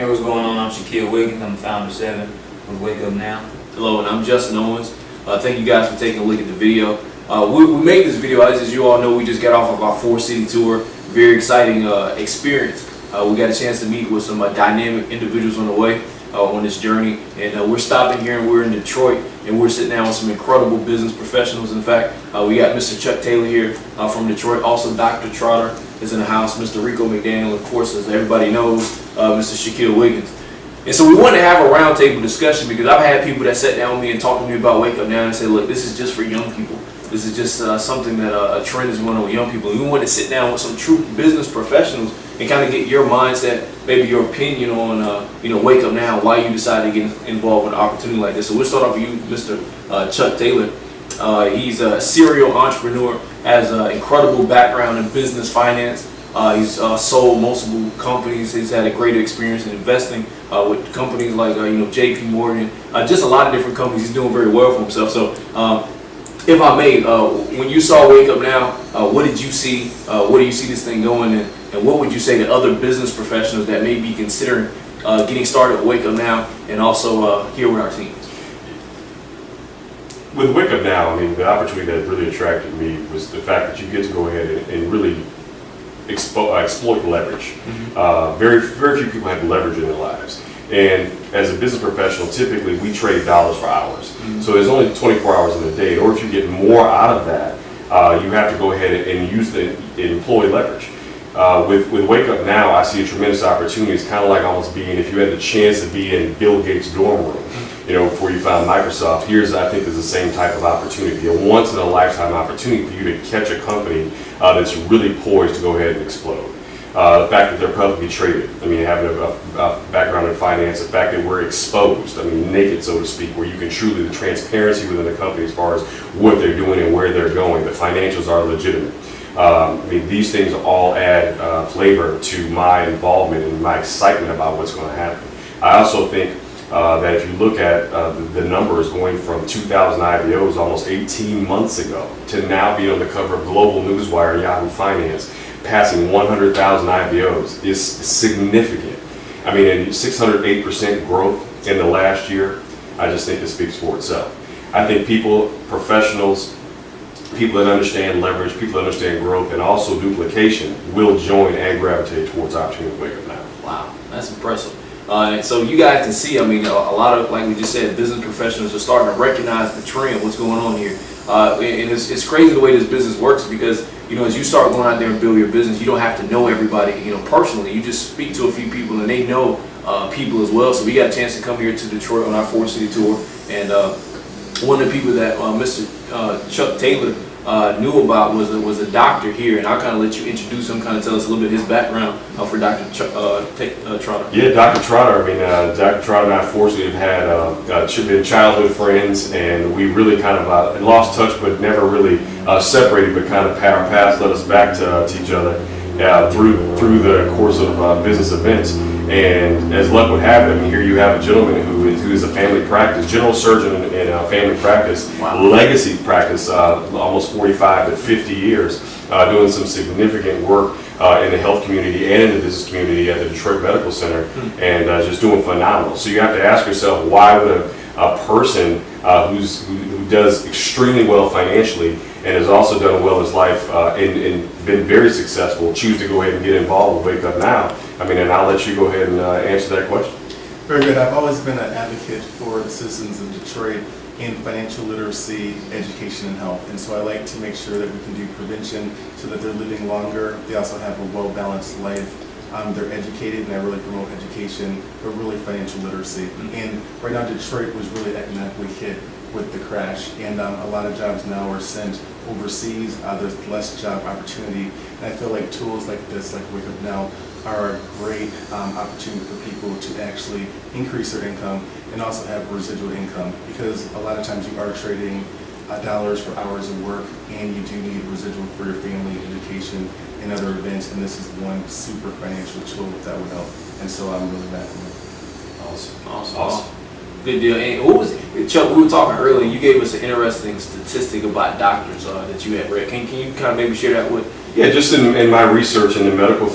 Hey, what's going on? I'm Shaquille Wiggins. I'm founder 7 with Wake Up Now. Hello, and I'm Justin Owens. Thank you guys for taking a look at the video. We made this video, as you all know, we just got off of our 4-city tour. Very exciting experience. We got a chance to meet with some dynamic individuals on the way on this journey. And we're stopping here and we're in Detroit, and we're sitting down with some incredible business professionals. In fact, we got Mr. Chuck Taylor here from Detroit. Also, Dr. Trotter is in the house. Mr. Rico McDaniel, of course, as everybody knows, Mr. Shaquille Wiggins. And so we wanted to have a roundtable discussion because I've had people that sat down with me and talked to me about Wake Up Now and say, look, this is just for young people. This is just something that a trend is going on with young people. And we want to sit down with some true business professionals and kind of get your mindset, maybe your opinion on, Wake Up Now, why you decided to get involved with an opportunity like this. So we'll start off with you, Mr. Chuck Taylor. He's a serial entrepreneur, has an incredible background in business finance. He's sold multiple companies. He's had a great experience in investing with companies like JP Morgan, just a lot of different companies. He's doing very well for himself. So if I may, when you saw Wake Up Now, what did you see? Where do you see this thing going? And what would you say to other business professionals that may be considering getting started with Wake Up Now and also here with our team? With Wake Up Now, I mean, the opportunity that really attracted me was the fact that you get to go ahead and really exploit leverage. Very few people have leverage in their lives. And as a business professional, typically we trade dollars for hours. So there's only 24 hours in a day. In order to get more out of that, you have to go ahead and employ leverage. With Wake Up Now, I see a tremendous opportunity. It's kind of like almost being, if you had the chance to be in Bill Gates' dorm room, before you found Microsoft. Here's, I think, is the same type of opportunity, a once-in-a-lifetime opportunity for you to catch a company that's really poised to go ahead and explode. The fact that they're publicly traded, I mean, having a background in finance, the fact that we're exposed, I mean, naked, so to speak, where you can truly, the transparency within the company as far as what they're doing and where they're going, the financials are legitimate. I mean, these things all add flavor to my involvement and my excitement about what's going to happen. I also think that if you look at the numbers going from 2,000 IPOs almost 18 months ago to now being on the cover of Global Newswire and Yahoo Finance, passing 100,000 IPOs is significant. I mean, and 608% growth in the last year, I just think it speaks for itself. I think people, professionals, people that understand leverage, people that understand growth, and also duplication will join and gravitate towards opportunity to Wake Up Now. Wow, that's impressive. And so you guys can see, I mean, a lot of, like we just said, business professionals are starting to recognize the trend, what's going on here. And it's crazy the way this business works because, as you start going out there and build your business, you don't have to know everybody, personally. You just speak to a few people and they know people as well. So we got a chance to come here to Detroit on our 4-city tour. And one of the people that Mr. Chuck Taylor knew about was a doctor here, and I'll kind of let you introduce him, kind of tell us a little bit of his background for Dr. Trotter. Yeah, Dr. Trotter. I mean, Dr. Trotter and I fortunately have had been childhood friends, and we really kind of lost touch, but never really separated, but kind of our paths led us back to each other through the course of business events. And as luck would have it, I mean, here you have a gentleman who is a family practice, general surgeon in family practice, legacy practice, almost 45 to 50 years, doing some significant work in the health community and in the business community at the Detroit Medical Center, and just doing phenomenal. So you have to ask yourself, why would a person who does extremely well financially and has also done well in his life and been very successful choose to go ahead and get involved with Wake Up Now? I mean, and I'll let you go ahead and answer that question. Very good. I've always been an advocate for the citizens of Detroit in financial literacy, education, and health. And so I like to make sure that we can do prevention so that they're living longer. They also have a well-balanced life. They're educated, and I really promote education, but really financial literacy. And right now, Detroit was really economically hit with the crash, and a lot of jobs now are sent overseas. There's less job opportunity, and I feel like tools like this, like Wake Up Now, are a great opportunity for people to actually increase their income and also have residual income, because a lot of times you are trading dollars for hours of work, and you do need residual for your family, education, and other events, and this is one super financial tool that would help. And so I'm really glad for it. Awesome. Good deal. And what was Chuck? We were talking earlier. You gave us an interesting statistic about doctors that you had read. Can you kind of maybe share that with Yeah, just in my research in the medical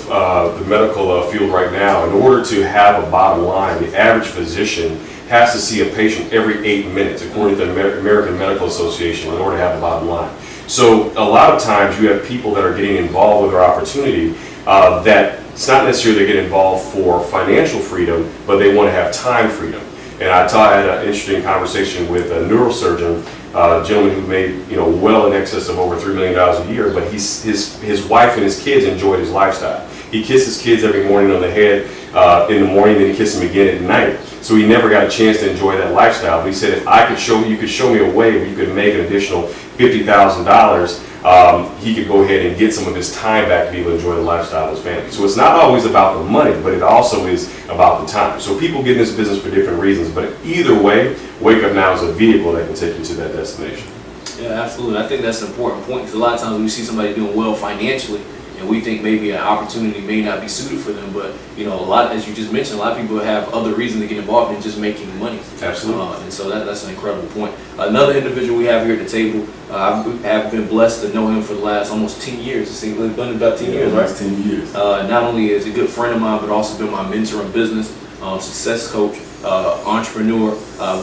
field right now, in order to have a bottom line, the average physician has to see a patient every 8 minutes, according to the American Medical Association, in order to have a bottom line. So a lot of times you have people that are getting involved with their opportunity that it's not necessarily they get involved for financial freedom, but they want to have time freedom. And I had an interesting conversation with a neurosurgeon, a gentleman who made well in excess of over $3 million a year, but his wife and his kids enjoyed his lifestyle. He kissed his kids every morning on the head in the morning, then he kissed them again at night. So he never got a chance to enjoy that lifestyle. But he said, if you could show me a way where you could make an additional $50,000, he could go ahead and get some of his time back to be able to enjoy the lifestyle of his family. So it's not always about the money, but it also is about the time. So people get in this business for different reasons, but either way, Wake Up Now is a vehicle that can take you to that destination. Yeah, absolutely. I think that's an important point, because a lot of times we see somebody doing well financially, and we think maybe an opportunity may not be suited for them, but a lot, as you just mentioned, a lot of people have other reasons to get involved in just making money. Absolutely. And so that's an incredible point. Another individual we have here at the table, I have been blessed to know him for the last almost 10 years. It's been about 10 years, right? 10 years. Not only is he a good friend of mine, but also been my mentor in business, success coach, entrepreneur,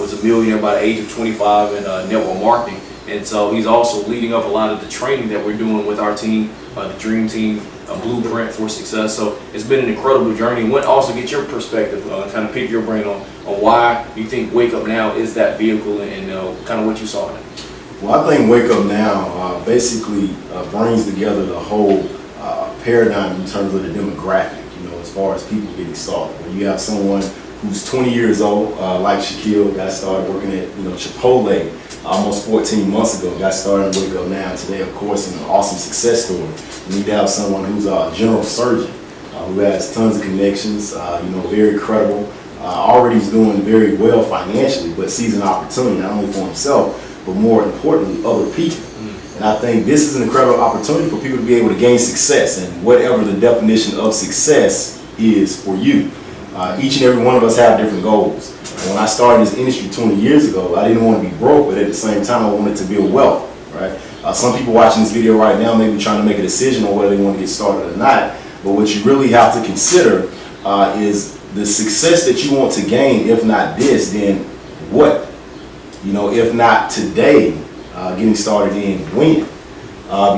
was a millionaire by the age of 25 in network marketing. And so he's also leading up a lot of the training that we're doing with our team, the Dream Team, Blueprint for Success. So it's been an incredible journey. And also get your perspective, kind of pick your brain on why you think Wake Up Now is that vehicle, and kind of what you saw in it. Well, I think Wake Up Now basically brings together the whole paradigm in terms of the demographic, as far as people getting started. When you have someone who's 20 years old, like Shaquille, got started working at Chipotle almost 14 months ago, got started in Wake Up Now. Today, of course, an awesome success story. You need to have someone who's a general surgeon, who has tons of connections, very credible, already is doing very well financially, but sees an opportunity not only for himself, but more importantly, other people. And I think this is an incredible opportunity for people to be able to gain success, and whatever the definition of success is for you. Each and every one of us have different goals. And when I started this industry 20 years ago, I didn't want to be broke, but at the same time, I wanted to build wealth, right? Some people watching this video right now may be trying to make a decision on whether they want to get started or not, but what you really have to consider is the success that you want to gain. If not this, then what? If not today, getting started in when?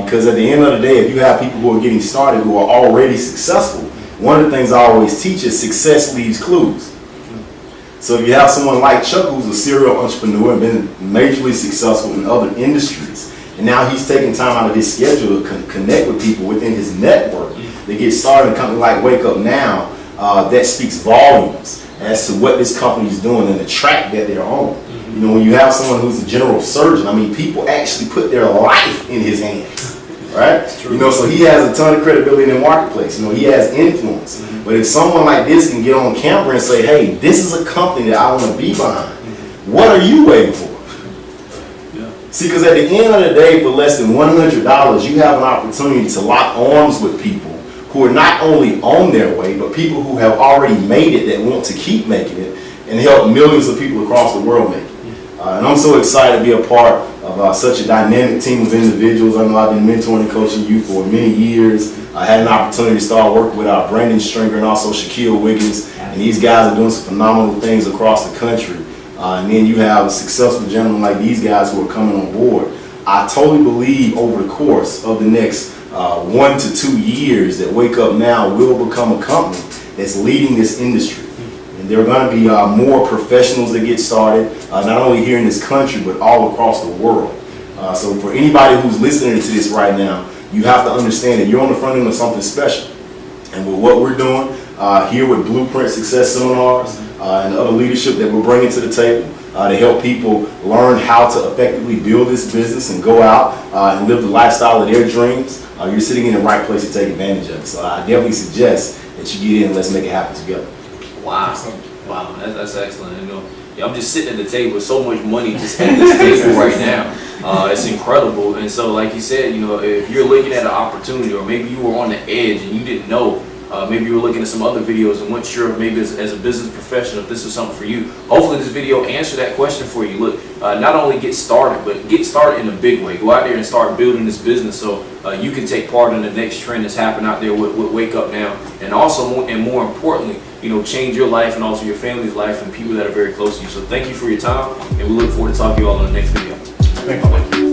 Because at the end of the day, if you have people who are getting started who are already successful, one of the things I always teach is success leaves clues. So if you have someone like Chuck, who's a serial entrepreneur and been majorly successful in other industries, and now he's taking time out of his schedule to connect with people within his network to get started in a company like Wake Up Now, that speaks volumes as to what this company is doing and the track that they're on. When you have someone who's a general surgeon, people actually put their life in his hands, right? So he has a ton of credibility in the marketplace. He has influence. But if someone like this can get on camera and say, hey, this is a company that I want to be behind, what are you waiting for? See, because at the end of the day, for less than $100, you have an opportunity to lock arms with people who are not only on their way, but people who have already made it that want to keep making it and help millions of people across the world make it. And I'm so excited to be a part of such a dynamic team of individuals. I know I've been mentoring and coaching you for many years. I had an opportunity to start working with Brandon Stringer and also Shaquille Wiggins. And these guys are doing some phenomenal things across the country. And then you have successful gentlemen like these guys who are coming on board. I totally believe over the course of the next 1 to 2 years that Wake Up Now will become a company that's leading this industry. And there are going to be more professionals that get started, not only here in this country, but all across the world. So for anybody who's listening to this right now, you have to understand that you're on the front end of something special. And with what we're doing here with Blueprint Success Seminars and other leadership that we're bringing to the table to help people learn how to effectively build this business and go out and live the lifestyle of their dreams, you're sitting in the right place to take advantage of it. So I definitely suggest that you get in and let's make it happen together. Wow, that's excellent. I'm just sitting at the table with so much money just at this table right now. It's incredible. And so, like you said, if you're looking at an opportunity, or maybe you were on the edge and you didn't know Maybe you were looking at some other videos and weren't sure, maybe as a business professional, if this is something for you. Hopefully this video answered that question for you. Look, not only get started, but get started in a big way. Go out there and start building this business so you can take part in the next trend that's happening out there with Wake Up Now. And also, and more importantly, change your life and also your family's life and people that are very close to you. So thank you for your time, and we look forward to talking to you all in the next video. Thank you.